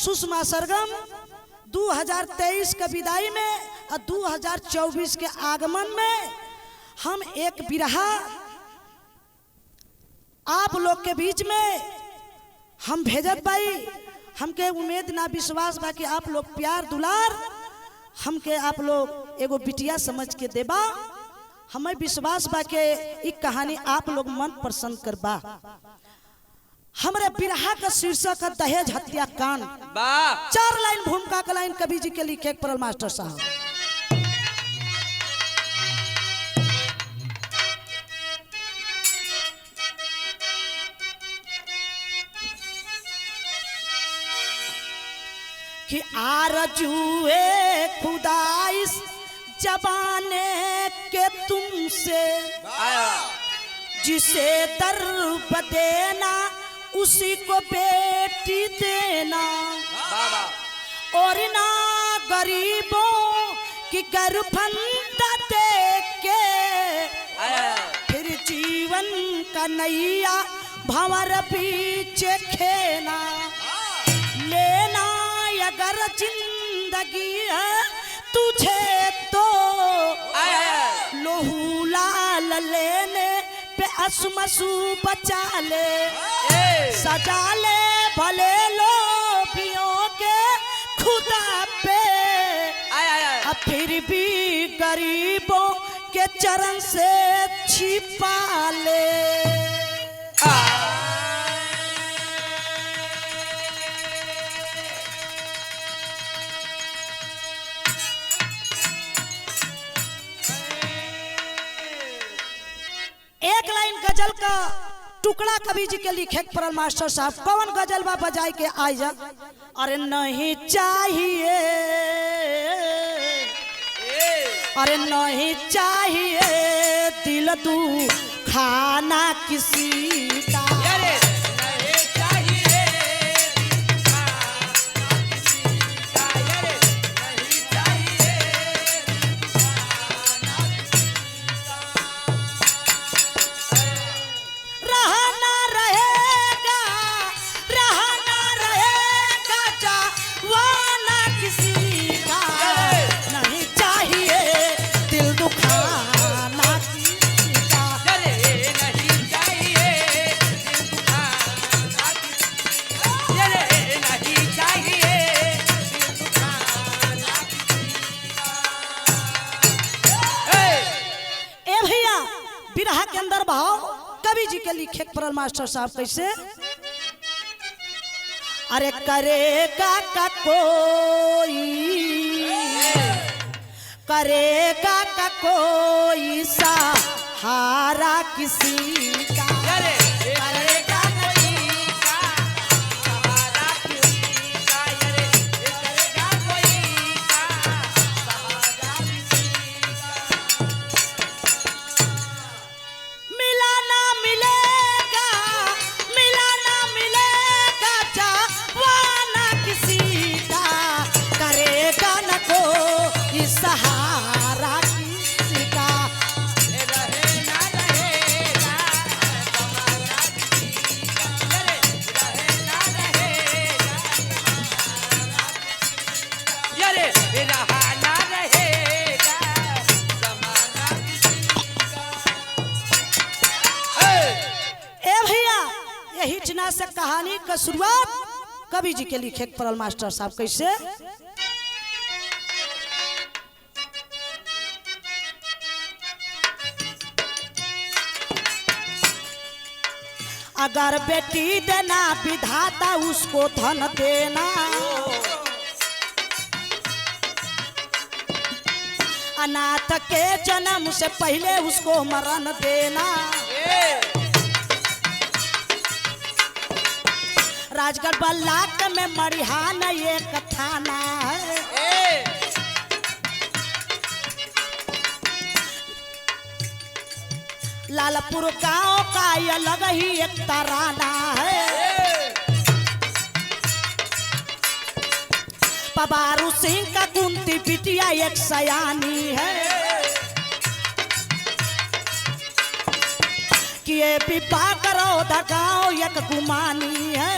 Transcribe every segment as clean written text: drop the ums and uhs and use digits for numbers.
सुषमा सरगम 2023 के विदाई में और 2024 के आगमन में हम एक बिरहा आप लोग के बीच में हम भेजत बाई। हमके उम्मीद ना विश्वास बा कि आप लोग प्यार दुलार हमके आप लोग एगो बिटिया समझ के देबा। हमें विश्वास बा के एक कहानी आप लोग मन पसंद करबा। हमरे बिरहा का शीर्षक है दहेज हत्याकांड। 4 लाइन भूमिका का लाइन कवि जी के लिखे परल मास्टर साहब। कि आरज़ूए खुदाइश जबाने के तुमसे जिसे दर्ब देना उसी को बेटी देना और ना गरीबों की गर्भंता दे के फिर जीवन का नैया भंवर पीछे खेना लेना अगर जिंदगी है तुझे तो लोहू लाल लेने पे असमसू बचा ले सजा ले भले लोभियों के खुदा पे अब फिर भी गरीबों के चरण से छिपा ले। एक लाइन गजल का टुकड़ा कवि जी के लिखे परल मास्टर साहब कौन गजल बा बजाई के आई जा। अरे नहीं चाहिए, अरे नहीं चाहिए दिल तू खाना किसी का, बिरहा के अंदर भाव कवि जी के लिखे परल मास्टर साहब कैसे। अरे करेगा का कोई, करेगा का कोई सहारा किसी का, करेगा कोई सहारा किसी का, करेगा कोई सहारा किसी का। मिला ना मिलेगा, मिला ना मिलेगा जवाना किसी का, करेगा न कोई सहारा किसी का, रहे ना रहेगा सहारा किसी का, रहे ना रहेगा यारे रहा ना रहेगा जमाना ए भैया। यही जना से कहानी का शुरुआत कवि जी के लिखे परल मास्टर साहब कैसे। अगर बेटी देना विधाता उसको धन देना, अनाथ के जन्म से पहले उसको मरण देना, राजगढ़ बल्लाक में मरिहान एक थाना है, लालपुर गांव का ये अलग ही एक तराना है, पबारू सिंह का कुंती बिटिया एक सयानी है, कि ये विवाह करो दा गांव एक गुमानी है,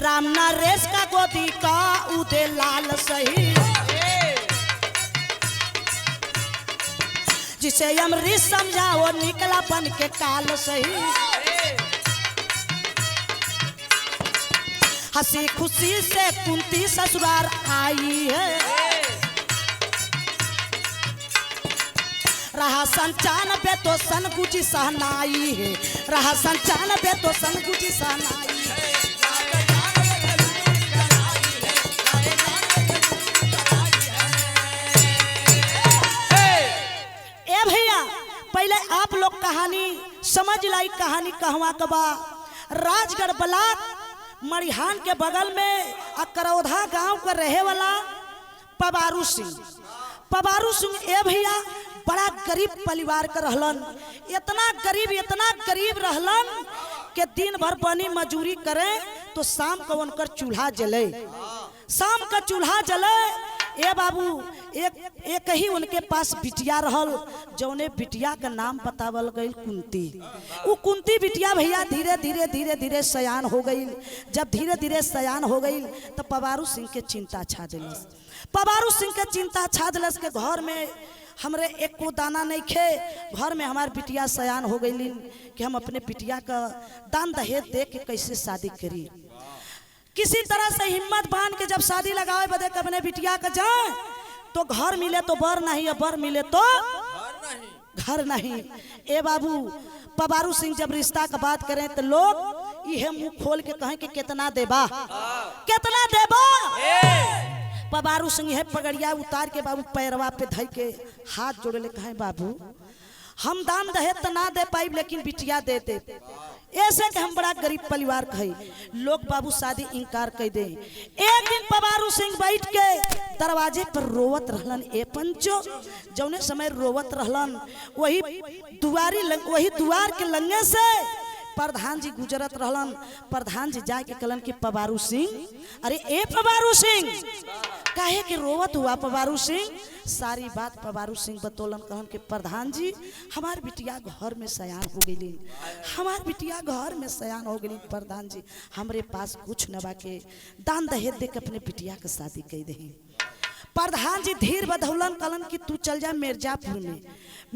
राम नरेश का गोदी का उदे लाल सही, जिसे अमृत समझा वो निकला बन के काल सही। हंसी खुशी से कुंती ससुराल आई है, रहा संचान बे तो सन गुची सहनाई है, रहा संचान बे तो सन गुची सहनाई है। ए भैया पहले आप लोग कहानी समझ लाई, कहानी कहवा कबा। राजगढ़ ब्लॉक मरिहान के बगल में करौधा गांव का रहे वाला पबारू सिंह। पबारू सिंह ए भैया बड़ा गरीब परिवार का रहलन, इतना गरीब रहलन कि दिन भर बनी मजूरी करे तो शाम को उनकर चूल्हा जले, शाम का चूल्हा जले। ए बाबू एक ही उनके पास बिटिया रहल, जौने बिटिया का नाम बतावल गई कुंती। वो कुंती बिटिया भैया धीरे धीरे सयान हो गई। जब धीरे धीरे सयान हो गई तो पबारू सिंह के चिंता छा दिलस, पबारू सिंह के चिंता छा दिलस के घर में हमरे एक को दाना नहीं खे, घर में हमार बिटिया सयान हो गई कि हम अपने बिटिया का दान दहेज दे के कैसे शादी करी। किसी तरह से हिम्मत बांध के जब शादी लगावे बदे अपने बिटिया का जाए तो घर मिले तो बर नहीं, बर मिले तो घर नहीं। ए बाबू पबारू सिंह जब रिश्ता का बात करें तो लोग ये मुंह खोल के कहें कि कितना देबा, कितना देबा। पबारू सिंह है पगड़िया उतार के बाबू पैरवा पे धई के हाथ जोड़े ले कहें बाबू हम दाम दहेज तो ना दे पाई लेकिन बिटिया दे दे। ऐसे कि हम बड़ा गरीब परिवार कहे लोग बाबू शादी इनकार कर दे। एक दिन पबारू सिंह बैठ के दरवाजे पर रोवत रहलन। ए पंचो जौने समय रोवत रहलन वही दुआर के लंगे से प्रधान जी गुजरत रहलन। प्रधान जी जाके कहलन कि पबारू सिंह, अरे ए पबारू सिंह काहे के रोवत हुआ पबारू सिंह। सारी बात पबारू सिंह बतौलन, कहन कि प्रधान जी हमार बिटिया घर में सयान हो गई, हमार बिटिया घर में सयान हो गई। प्रधान जी हमरे पास कुछ न बाके, दान दहेज दे के अपने बिटिया के शादी कर दे। प्रधान जी धीर बधौलन, कहलन कि तू चल जा मिर्जापुर में।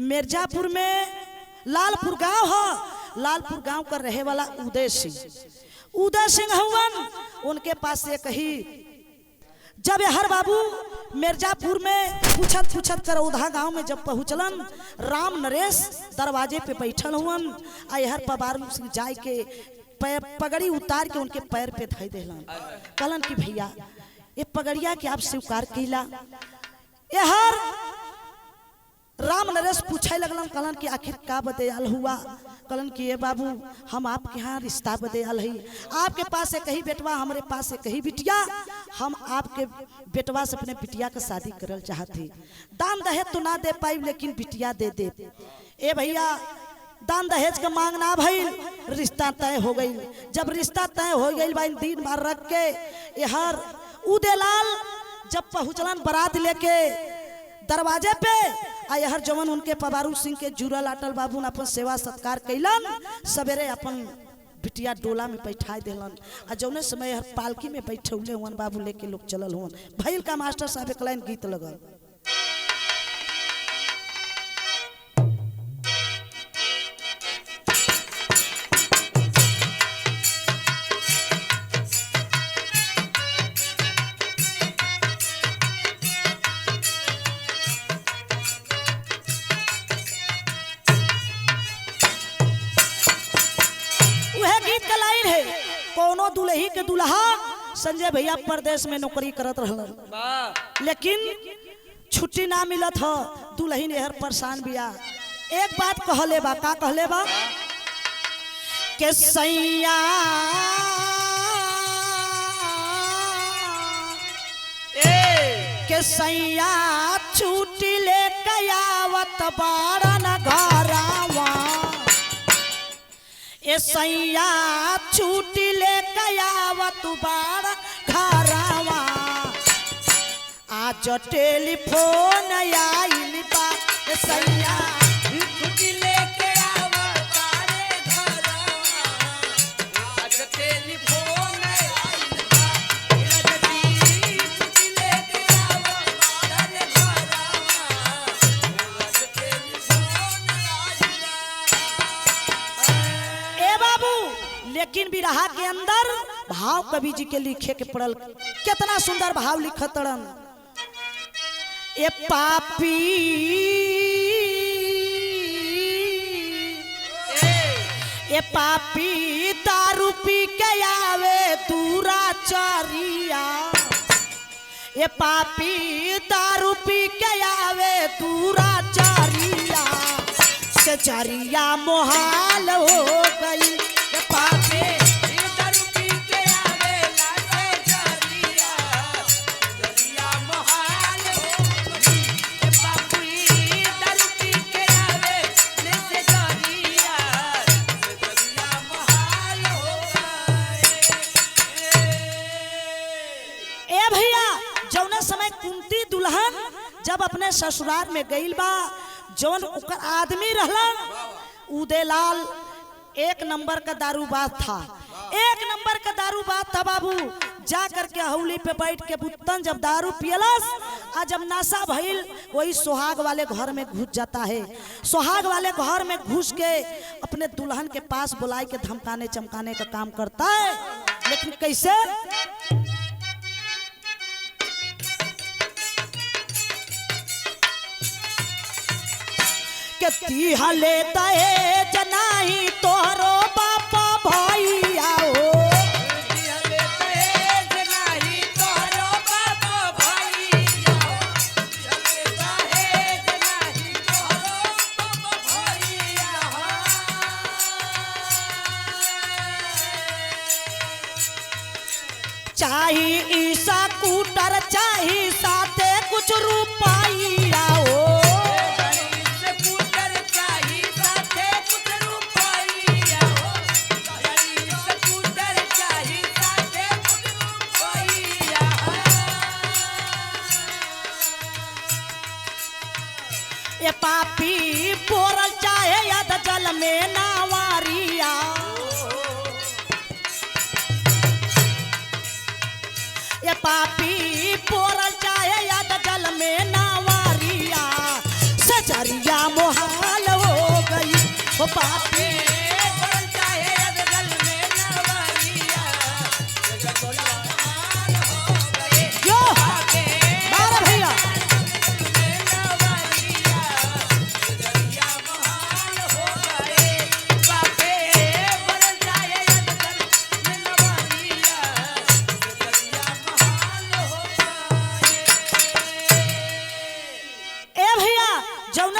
मिर्जापुर में लालपुर गांव है, लालपुर गांव का रहे वाला उदय सिंह हवन, उनके पास से कही। जब हर बाबू मिर्जापुर में पूछत करौधा गांव में जब पहुंचलन, राम नरेश दरवाजे पे बैठल हुवन। हर पबारू सिंह जाय के पगड़ी उतार के उनके पैर पे धई देलन। कहलन कि भैया ये पगड़िया के आप स्वीकार कैला। हर राम नरेश पूछे लगलन, कहलन कि आखिर का बदयाल हुआ। कहलन कि ये बाबू हम आपके यहाँ रिश्ता बदयाल है, आपके पास एक ही बेटवा, हमारे पास एक ही बिटिया, हम आपके बेटवा से अपने बिटिया का शादी करल चाहते। दान दहेज तो ना दे पाई लेकिन बिटिया दे दे। ए भैया दान दहेज का मांग ना भइल, रिश्ता तय हो गई। जब रिश्ता तय हो गई भाई दिन भर रख के हर उदयलाल जब पहुँचलन बारात लेके दरवाजे पे हर जवन उनके पबारू सिंह के जुड़ल आटल बाबू अपन सेवा सत्कार कैलन। सवेरे अपन बिटिया डोला में बैठा दिलन आ जौने समय हर पालकी में बैठौले हुन बाबू लेके लोग चलल हुन। भैल का मास्टर साहब एक लाइन गीत लगल, कोनो दुल्ही के दुल्हा संजय भैया परदेश में नौकरी करत रहलन, लेकिन छुट्टी ना मिलत हो। दुल्ही हर परेशान बिया। एक बात कहले बा, का कहले बा के सैया के सैया छुट्टी लेके आवत बारन घरवा। ए सैया छुट्टी लेके आवत बारन घरवा। आज टेलीफोन आइल बा ए सैया छुट्टी लेके आवत बारे घरवा। आज टेलीफोन आइल लेकिन बिरहा के अंदर भाव कवि जी के लिखे के पड़ल। कितना सुंदर भाव लिखतड़न। ए पापी ए पापी दारू पी के आवे दूराचरिया। ए पापी दारू पी के आवे दूराचरिया से चरिया मोहाल हो गई। ए पापी दारू पी के आवे लागे चरिया चरिया मोहाल हो गई। ए पापी दारू पी के आवे लागे चरिया चरिया मोहाल हो गई। ए भैया जौना समय कुंती दुल्हन जब अपने ससुराल में गईल बा, जौन ओकर आदमी रहलन उदयलाल एक नंबर का दारूबाज था। एक नंबर का दारूबाज था बाबू। जा करके हौली पे बैठ के बुत्तन जब दारू पियलस आ जब नशा भइल वही सुहाग वाले घर में घुस जाता है। सुहाग वाले घर में घुस के अपने दुल्हन के पास बुलाए के धमकाने चमकाने का काम करता है। लेकिन कैसे के तीहा लेता है जनाही तोहरो बापा भैया हो। चाही ईसा कूटर चाही साथे कुछ रुपया हो। ये पापी पोरल चाहे याद जल में नावारिया। ये पापी पोरल चाहे याद जल में नावारिया सजरिया मोहाल हो गई। वो पापी पोरल चाहे याद जल में नावारिया सजरिया मोहाल हो गई। यो बारह भैया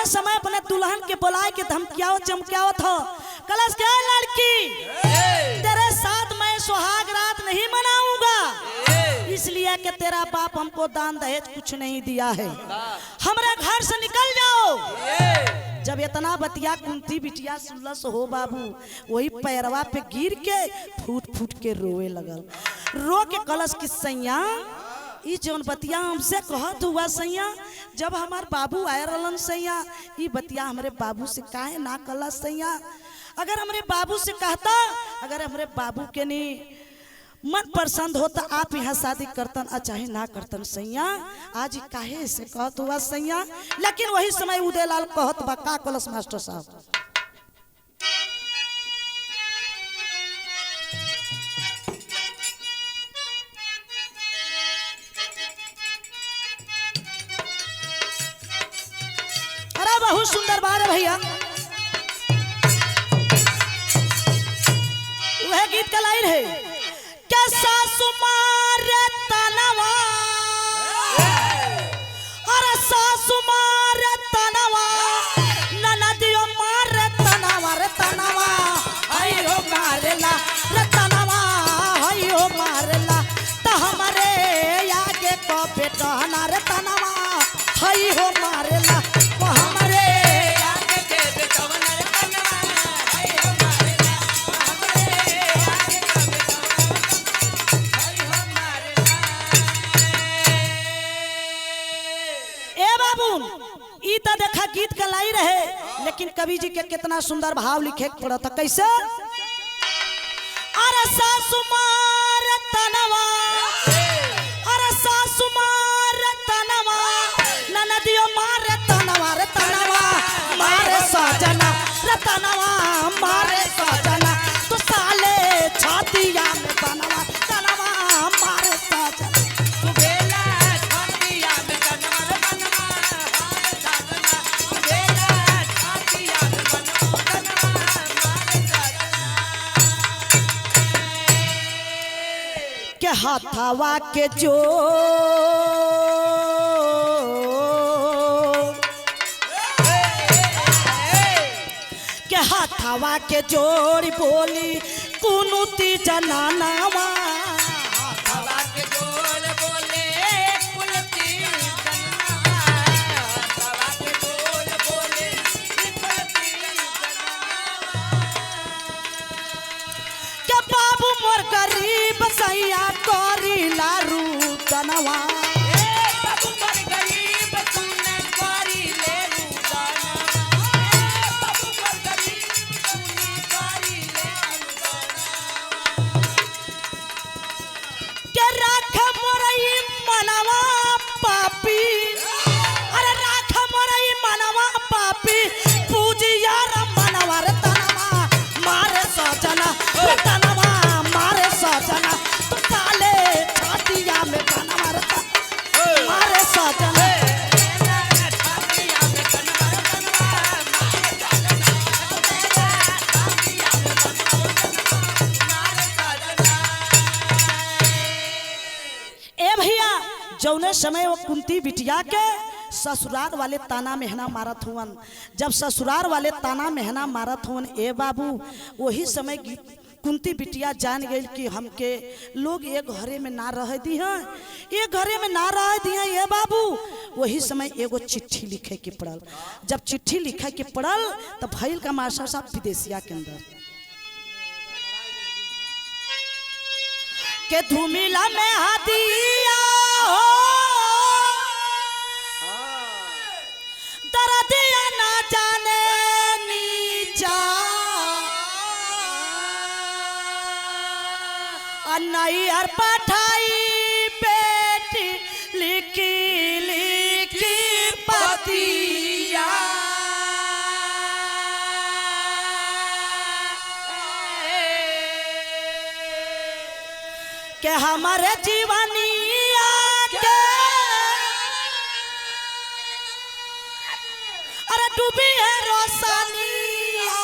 समय अपने दुल्हन के बुलाए के धमकियाओ चमकियाओ था। कलश क्या लड़की तेरे साथ मैं सुहाग रात नहीं मनाऊंगा, इसलिए कि तेरा बाप हमको दान दहेज कुछ नहीं दिया है, हमारे घर से निकल जाओ। जब इतना बतिया कुंती बिटिया सुलस हो बाबू वही पैरवा पे गिर के फूट फूट के रोए लगल। रो के कलश की सैया ई जौन बतिया हमसे कहत हुआ सैया जब हमार बाबू आए रहलन सैया ई बतिया हमरे बाबू से काहे ना कला सैया। अगर हमरे बाबू से कहता, अगर हमरे बाबू के नी मन पसंद होता आप यहाँ शादी करतन आ चाहे ना करतन सैया। आज काहे से कहत हुआ सैया। लेकिन वही समय उदयलाल कहत बा का कलश मास्टर साहब। बहुत सुंदर बात है भैया। वह गीत का लाइन है क्या सासु मारे तनवा, अरे सासु मारे तनवा ननदियो मारे तनवा रे तनवा आयो मारेला रे तनवा आयो मारेला तो हमारे आगे को बेटा ना रे तनवा आयो मारेला देखा गीत का लाई रहे। लेकिन कवि जी के कितना सुंदर भाव लिखे पड़ा था। कैसे अरे सासु मारे तनवा, अरे सासु मारे तनवा ननदियो मारे तनवा रे तनवा मारे सजना रे तनवा मारे सजना तो साले छात छतिया में बनवा तनवा मारे सजना सुबेला छातिया में बनवा बनवा मारे सजना सुबेला छातिया में बनवा बनवा मारे सजना के हाथावा के जो के हाथावा के जोड़ी बोली कुनुती जनानावा हवा के जोल बोले कुलती जनमा हवा के जोल बोले कुलती जनमा के बाबू मोर गरीब सैया करी लारू तनवा बाबू पर गरीब तूने करी ले रुदाना बाबू पर गरीब तूने करी ले रुदाना के राख मोरई मनवा पापी अरे राख मोरई मनवा पापी पूजिया रे मनवा रे तनवा मारे सजना रे तनवा मारे सजना तू काले छातिया में बनवा रे मारे सजना छातिया में बनवा बनवा मारे सजना छातिया में बनवा मारे सजना ए भैया जौने समय वो कुंती बिटिया के ससुराल वाले ताना मेहना मारत हुवन जब ससुराल वाले ताना मेहना मारत हुवन ए बाबू वही समय कुंती बिटिया जान गई कि हमके लोग एक घरे में ना रह दी हैं एक घरे में ना रह दी हैं ये बाबू वही समय एगो चिट्ठी लिखे के पड़ल जब चिट्ठी लिखे के पड़ल तब भइल का मास्टर साहब विदेशिया के अंदर के धूमिला में हादिया हो दर्दिया ना जाने नीचा नैहर पठाई बेटी लिखी लिखी पतिया के हमारे जीवनिया के अरे डूबी है रोशनिया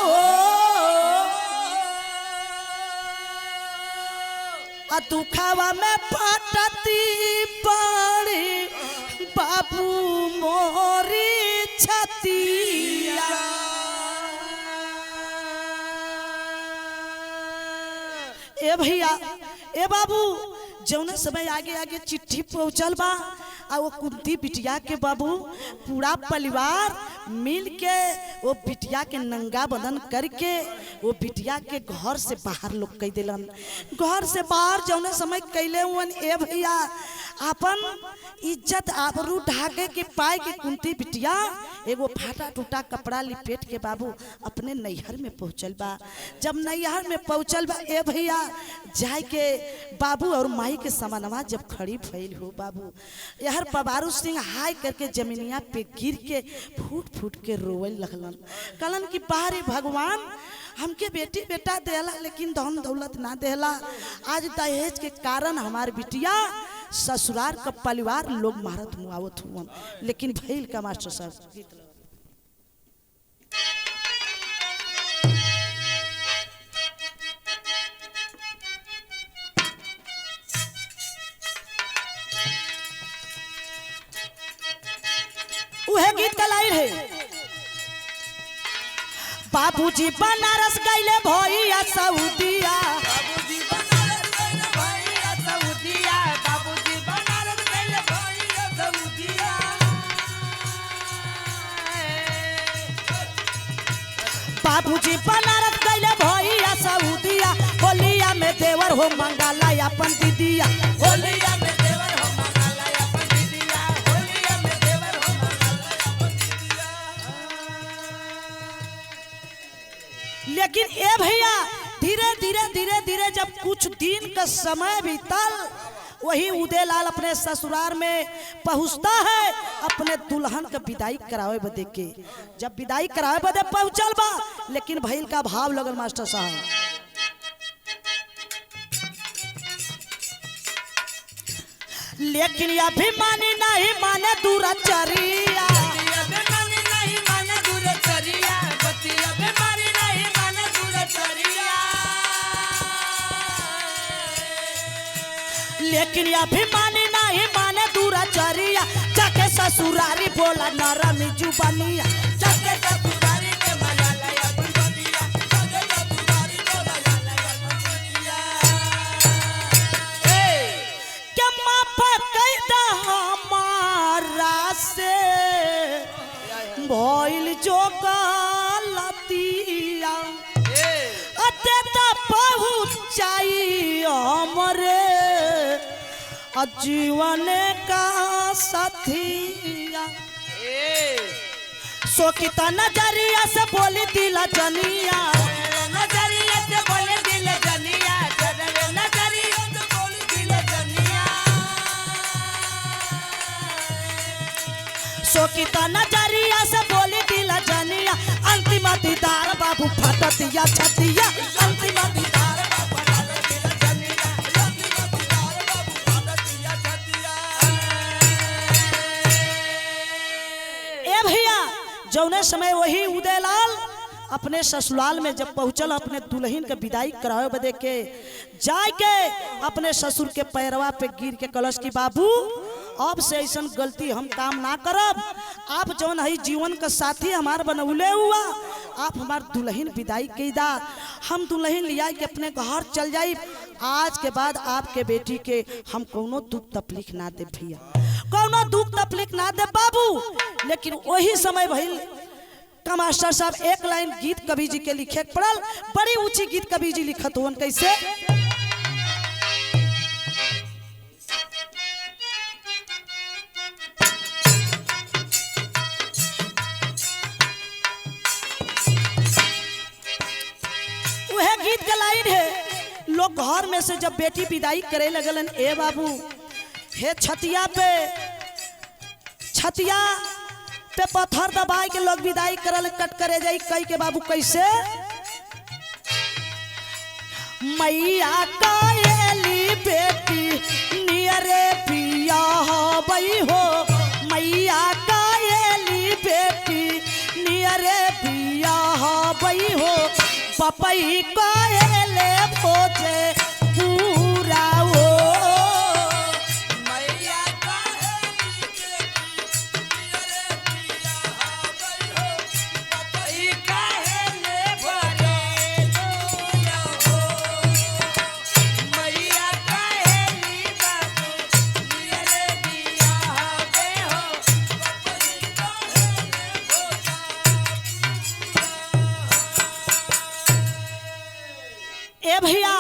हो आ दुखावा में पटती पड़ी बाबू मोरी छतिया ए भैया ए बाबू जौने समय आगे आगे चिट्ठी पहुंचल बा आ वो कुंती बिटिया के बाबू पूरा परिवार मिल के वो बिटिया के नंगा बदन करके वो बिटिया के घर से बाहर लोग कह दिलन घर से बाहर जौने समय कैले हुन ए भैया अपन इज्जत आबरू ढाके के पाए के कुंती बिटिया एगो फाटा टूटा कपड़ा लिपेट के बाबू अपने नैहर में पहुंचल बा जब नैहर में पहुंचल बा ए भैया जाए के बाबू और माई के समानवा जब खड़ी भइल हो बाबू यहर पबारू सिंह हाय करके जमीनिया पे गिर के फूट फूट के रोवे लगलन कहलन कि बाहरी भगवान हमके बेटी बेटा देला लेकिन धन दौलत ना देला आज दहेज के कारण हमार बिटिया ससुराल का परिवार लोग मारत मुआवत हुआ लेकिन भइल का मास्टर साहब गीत लो। उहे गीत का लाइन है बाबूजी बनारस गईले भैया सऊदिया बाबूजी बनारस गइल भैया सऊदिया बाबूजी बनारस गइल भैया सऊदिया बाबूजी बनारस गईले भैया सऊदिया होलिया में देवर हो मंगाला अपन दीदिया होलिया में देवर हो मंगाला अपन दीदिया होलिया में देवर हो मंगाला अपन दीदिया लेकिन ए भैया धीरे धीरे धीरे धीरे जब कुछ दिन का समय बीतल वही उदयलाल अपने ससुराल में पहुंचता है अपने दुल्हन का विदाई करावे बदे के जब विदाई करावे बदे पहुंचल बा लेकिन भइल का भाव लगल मास्टर साहब लेकिन अभिमानी नहीं माने दुराचरिया। बतिया बेमानी नहीं माने दुराचरिया, बतिया बेमानी नहीं माने दुराचरिया। लेकिन अभिमानी नहीं माने दुराचरिया, जाके ससुरारी बोला नरमी जुबानिया। जाके ससुरारी के मजा लाया बुढ़िया, जाके ससुरारी के मजा लाया बुढ़िया। क्या माफ कैदा हमारा से भइल जो गलतिया, अतेता पहुँचाई हमरे जीवन का साथिया। सोकिता नजरिया से बोली दिला जनिया, नजरिया से बोले दिल जनिया, नजरिया से बोले दिल जनिया। सोकिता नजरिया से बोली दिला जनिया। अंतिम दीदार बाबू फटतिया छतिया, अंतिम दीदार बाबू फटत दिल जनिया, अंतिम दीदार बाबू फटत दिया छतिया। ए भैया जौने समय वही उदयलाल अपने ससुराल में जब पहुंचल, अपने दुल्हन के विदाई करावे बदे के जाय के अपने ससुर के पैरवा पे गिर के कलश की बाबू अब से ऐसा गलती हम काम ना करब। आप जौन है जीवन का साथी हमार बनौले हुआ, आप हमार दुल्हन विदाई के दा, हम दुल्हन लिया के अपने घर चल जाई। आज के बाद आपके बेटी के हम कोनो दुख तकलीफ ना दे भैया, कोनो दुख तकलीफ ना दे बाबू। लेकिन वही समय भइल का मास्टर साहब एक लाइन गीत कवि जी के लिखे पड़ल, बड़ी ऊंची गीत कवि जी लिखत हुन कैसे। वह गीत का लाइन है, लोग घर में से जब बेटी विदाई करे लगलन, ए बाबू हे छतिया पे पत्थर दबाई के लोग विदाई करल, कट करे जाई कई के बाबू कैसे। मैया कायली बेटी नियरे पिया बई हो, मैया कायली बेटी नियरे पिया बई हो, पपई कायले भोजे पूरा हो। ए भैया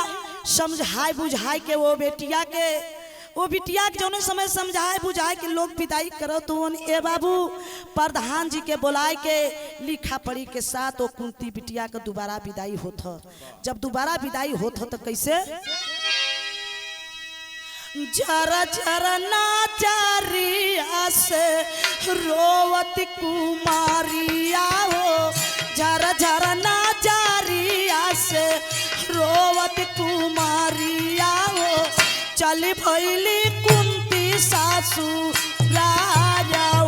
समझाए बुझाए के वो बिटिया के जौने समय समझाए बुझाए के लोग विदाई करो तो ए बाबू प्रधान जी के बुलाए के लिखा पढ़ी के साथ वो कुंती बिटिया के दोबारा विदाई होत ह। जब दोबारा विदाई होत ह तो कैसे। जरा जरा नाचारिया से रोवत कुमारिया हो, जरा जरा नाचारिया से रोवत कुमारिया हो, चली भैली कुंती सासू राजा हो।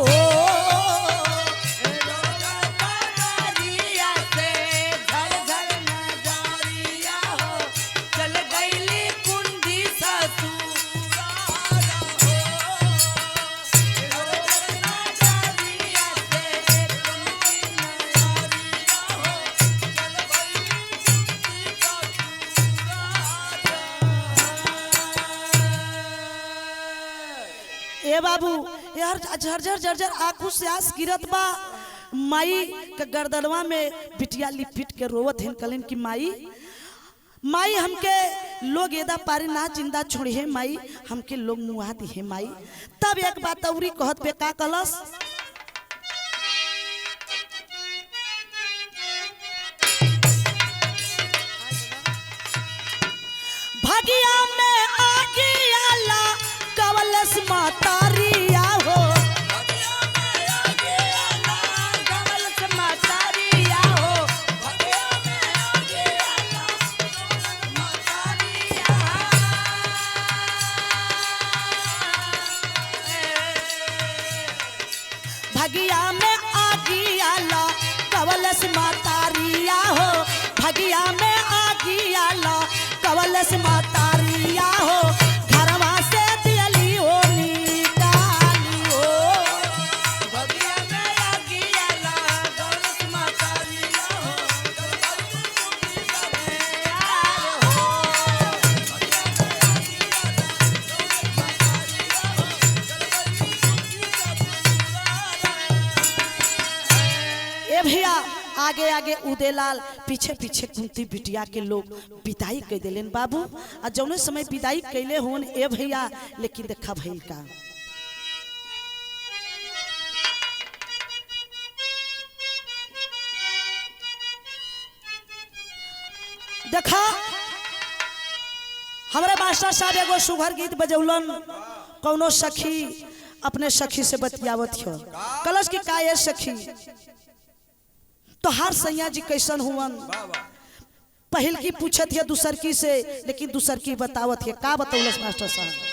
ए बाबू यार झरझर झरझर आंखों से आंस गिरत बा। माई के गर्दनवा में बिटिया लिपट के रोवत है, कलन की माई हमके लोग एदा पारी ना जिंदा छोड़ी है माई, हमके लोग मुआ दी है माई। तब एक बात औरी कहत पे का कलस। भगिया में आगे आला कवलस मातारिया हो, भगिया में आगिया ला कवलस मातारिया हो भगिया में आगिया ला कवलस मातारिया हो घरवा से दियली हो निकाली हो भगिया में आगिया ला दौलत मातारिया हो ए भैया आगे आगे उदयलाल पीछे पीछे कुंती बिटिया के लोग विदाई कर दिलेन बाबू आ जौने समय विदाई कैले होन ए भैया लेकिन देखा भइल का देखा हमारे मास्टर साहब एगो सुघर गीत बजौलन कौनो सखी अपने सखी से बतियावत हो कलश की का ये सखी तो हर सैया जी कैसन हुवन पहल की पूछत है दूसर की से लेकिन दूसर की बतावत है का बतौलस मास्टर साहब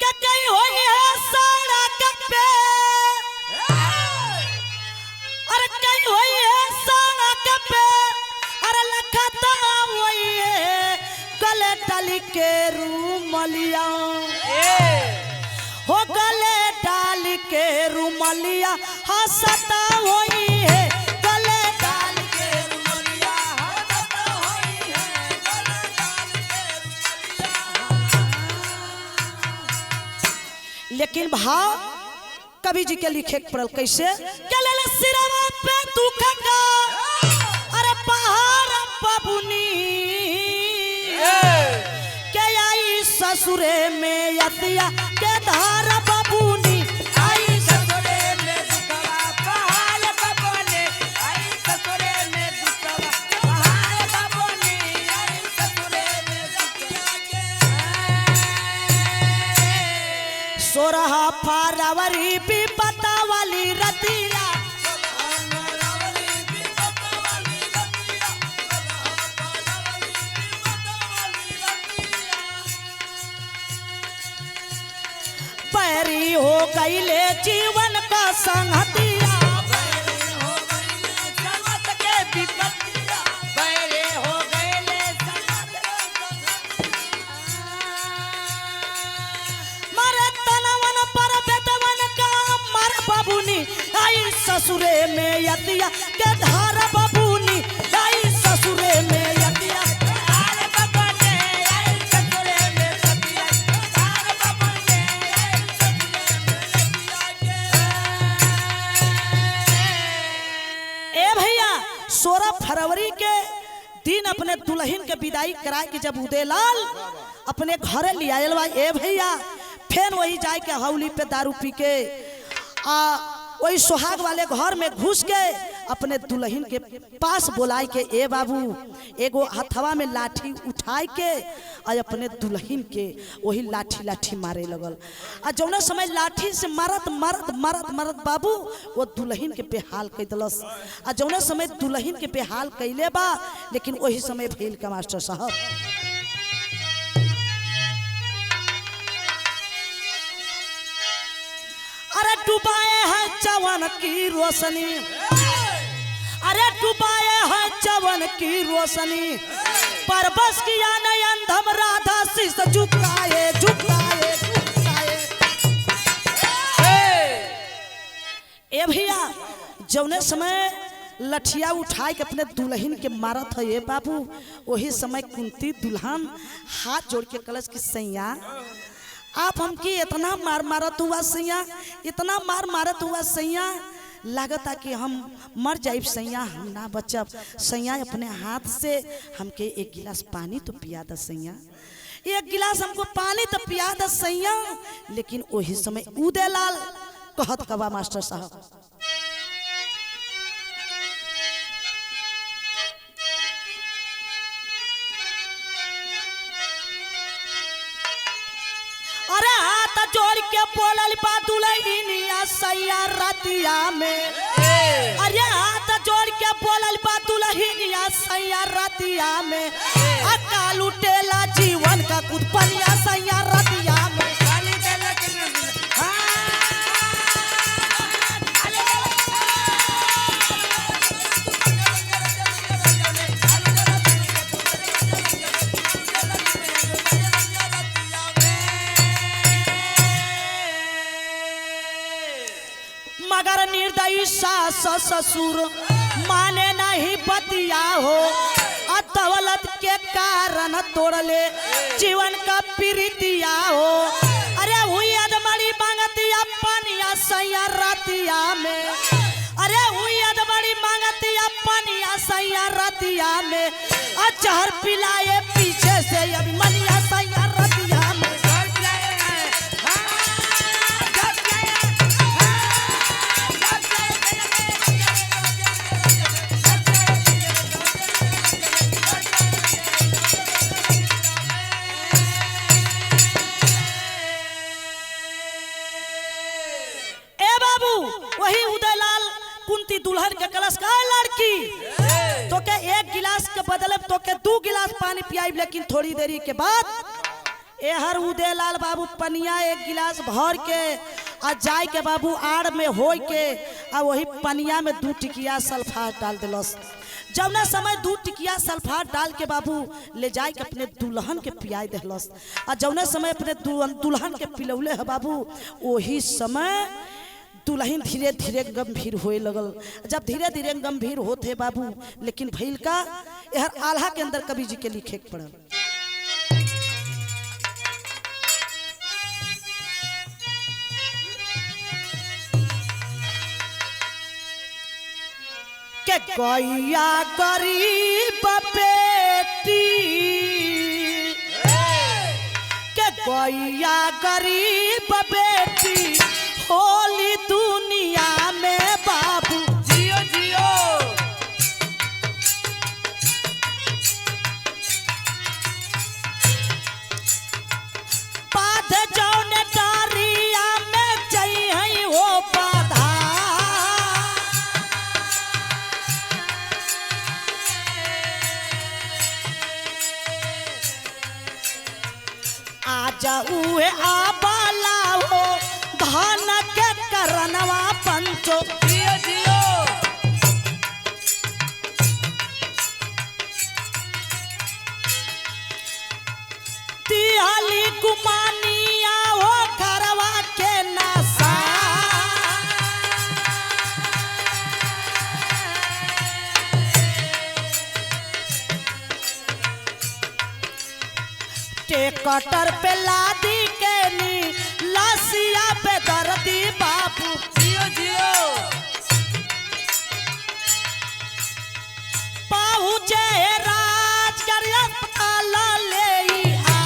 क्या कहीं होई है सड़क पे अरे कहीं होई है सड़क पे अरे लखता होई है गले डाली के रूमलिया हो गले डाल के रुमलिया हंसता होई है गले डाल के रुमलिया हंसता होई है गले डाल के रुमलिया लेकिन भाव कवि जी के लिखे पड़ल कैसे गले सिरवा पे दुख का अरे पहाड़ पबुनी के आई ससुरे में यतिया के धार बबूनी आई ससुरे में दुखवा पहाड़ बबोने आई ससुरे में दुखवा पहाड़ बबोने आई ससुरे में दुखवा सोरहा फारवरी भी पता वाली रतिया पैरी हो गई ले जीवन का संगतिया हो गईले संगत के विपत्तिया बैरे हो गईले संगत मरे तनवन पर बेटवन का मर बबूनी आई ससुरे में यतिया के धार बबूनी आई ससुरे में यतिया पहाड़ बबोने आई ससुरे में सतिया पहाड़ बबोने आई ससुरे में ए भैया 16 फरवरी के दिन अपने दुल्हन के विदाई कराए के जब उदयलाल अपने घरे ले आयल बा ए भैया फिर वही जाए के हौली पे दारू पी के आ वही सुहाग वाले घर में घुस के अपने दुल्हन के पास बुलाए के ए बाबू एगो हथवा में लाठी उठाए के और अपने दुल्हन के वही लाठी लाठी मारे लगल आ जौना समय लाठी से मारत मारत मारत मारत बाबू वो दुल्हन के बेहाल कर दिलस आ जौना समय दुल्हन के बेहाल कैले बा लेकिन वही समय भइल का मास्टर साहब अरे डुबाए हैं चवन की रोशनी अरे डुबाए हैं चवन की रोशनी पर बस किया नयन धम राधा शीश झुकाए झुकाए झुकाए ए भैया जौने समय लठिया उठाए के अपने दुल्हन के मारत है ये बाबू वही समय कुंती दुल्हन हाथ जोड़ के कलश की सैया आप हमकी इतना मार मारत हुआ सैया इतना मार मारत हुआ सैया लागता कि हम मर जाइब सैया हम ना बचब सैया अपने हाथ से हमके एक गिलास पानी तो पिया द सैया एक गिलास हमको पानी तो पिया द सैया लेकिन वही समय उदयलाल कहत कबा मास्टर साहब अरे हाथ जोड़ के बोलल बा दुल्हनिया सैया रतिया में अरे हाथ जोड़ के बोलल बा दुल्हनिया सैया रतिया में अकाल उठेला जीवन का कुछ जाई सास ससुर माने नहीं बतिया हो, दौलत के कारण तोड़ले जीवन का प्रीतिया हो। अरे हुई अदमड़ी मांगतिया पानिया सैया रतिया में, अरे हुई अदमड़ी मांगतिया पानिया सैया रतिया में, जहर पिलाए पीछे से अभी मनिया सैया रतिया में। वही उदयलाल कुंती दुल्हन के कलश का लड़की तो के एक गिलास के बदले तो के 2 गिलास पानी पियाई, लेकिन थोड़ी देरी के बाद हर उदयलाल बाबू पनिया 1 गिलास भर के आ जाय के बाबू आड़ में हो के आ वही पनिया में 2 टिकिया सल्फात डाल दिलस। जब ना समय 2 टिकिया सल्फात डाल के बाबू ले जाए के अपने दुल्हन के पियाई दिलस। आ जौने समय अपने दुल्हन के पिलौले है बाबू, वही समय दुल्हन धीरे धीरे गंभीर होए लगल। जब धीरे धीरे गंभीर होते बाबू, लेकिन भइल का यह आल्हा के अंदर कवि जी के लिखे पड़ल। के गैया गरीब बेटी, के गैया गरीब बेटी होली दुनिया में बाबू। जियो जियो बाध जौन डारिया में जई हो बाधा, आ जाऊ आबाला हो धन के करनवा पंचो। जियो जियो तिहाली गुमानिया हो घरवा के नशा, टेकटर पे लादी के नी लसिया पे दर्दी बाबू। जियो जियो पहुँचे राजगढ़ अस्पताल ले आ,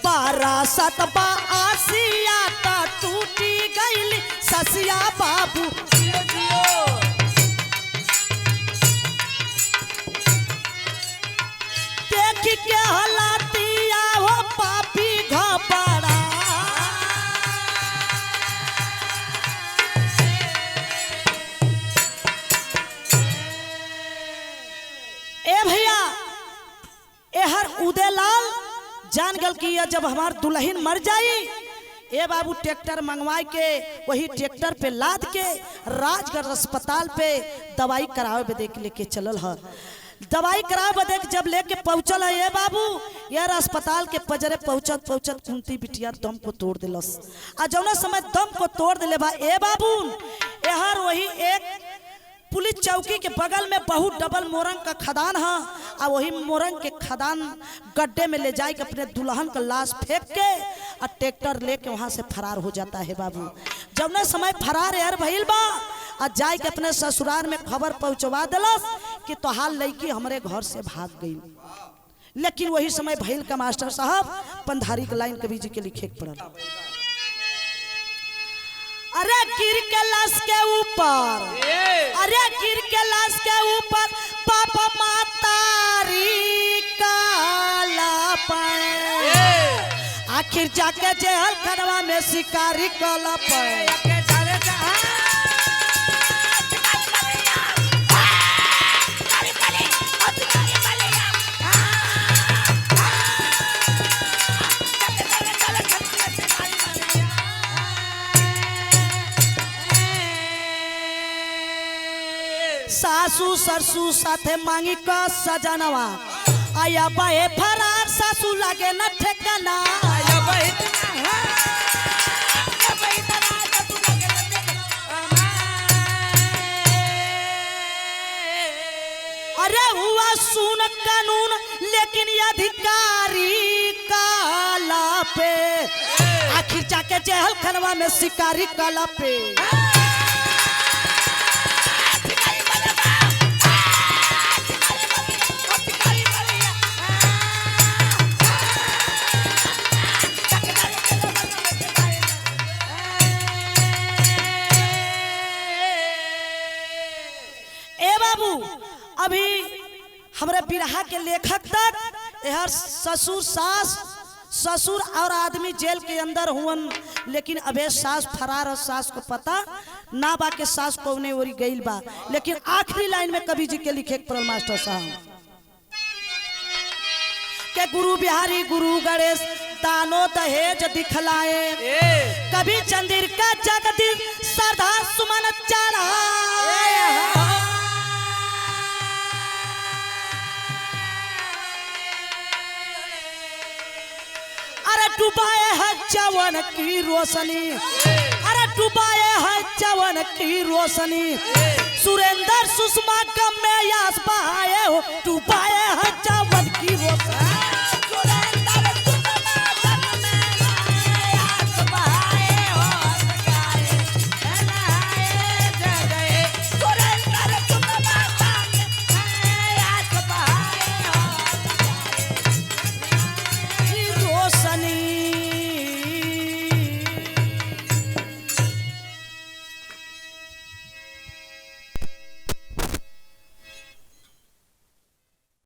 बारासत बा आसिया ता टूटी गईली ससिया बाबू। जियो जियो देखी के हलातिया हो पापी घबरा, ए भैया एहर उदयलाल जान गल कि जब हमार दुल्हन मर जाई, ए बाबू ट्रैक्टर मंगवाए के वही ट्रैक्टर पे लाद के राजगढ़ अस्पताल पे दवाई करावे बदे के लेके चलल है। दवाई करावे बदे जब लेके पहुंचल है ये बाबू, यार अस्पताल के पजरे पहुंचत पहुंचत कुंती बिटिया दम को तोड़ दिलस। आ जौना समय दम को तोड़ दिले बा ए बाबू, यार वही एक पुलिस चौकी के बगल में बहुत डबल मोरंग का खदान है, आ वही मोरंग के खदान गड्ढे में ले जाए के अपने दुल्हन का लाश फेंक के और ट्रैक्टर लेके वहां से फरार हो जाता है बाबू। जब ना समय फरार यार भइल बा, आ जाए के अपने ससुराल में खबर पहुंचवा दिलस कि तोहार लड़की हमारे घर से भाग गई। लेकिन वही समय भइल का मास्टर साहब पंधारी के लाइन कवि जी के लिखे पड़ल। अरे गिर के लाश के ऊपर, अरे गिर के लाश के ऊपर पापा मातारी काला पाए, आखिर जाके जेल खनवा में शिकारी काला पाए। सासू सरसू साथे मांगी का सजनवा, आया बाए फरार सासू लागे न ठेकाना। अब इतना अब इतना तू लगे अरे हुआ सुन कानून लेकिन ये अधिकारी काला पे, आखिर जाके जेहल खनवा में शिकारी काला पे। ए बाबू अभी हमारे बिरहा के लेखक तक यार ससुर सास ससुर और आदमी जेल के अंदर हुवन, लेकिन अबे सास फरार और सास को पता ना बा के सास कौने ओरी गईल बा। लेकिन आखिरी लाइन में कवि जी के लिखे परल मास्टर साहब के गुरु बिहारी गुरु गणेश दानो दहेज दिखलाए, कभी चंद्रिका जगदीश श्रद्धा सुमन चढ़ाए। अरे डुबाए है जवन की रोशनी, अरे डुबाए है जवन की रोशनी, सुरेंद्र सुषमा गम में यास बहाए हो, डुबाए है जवन की रोशनी।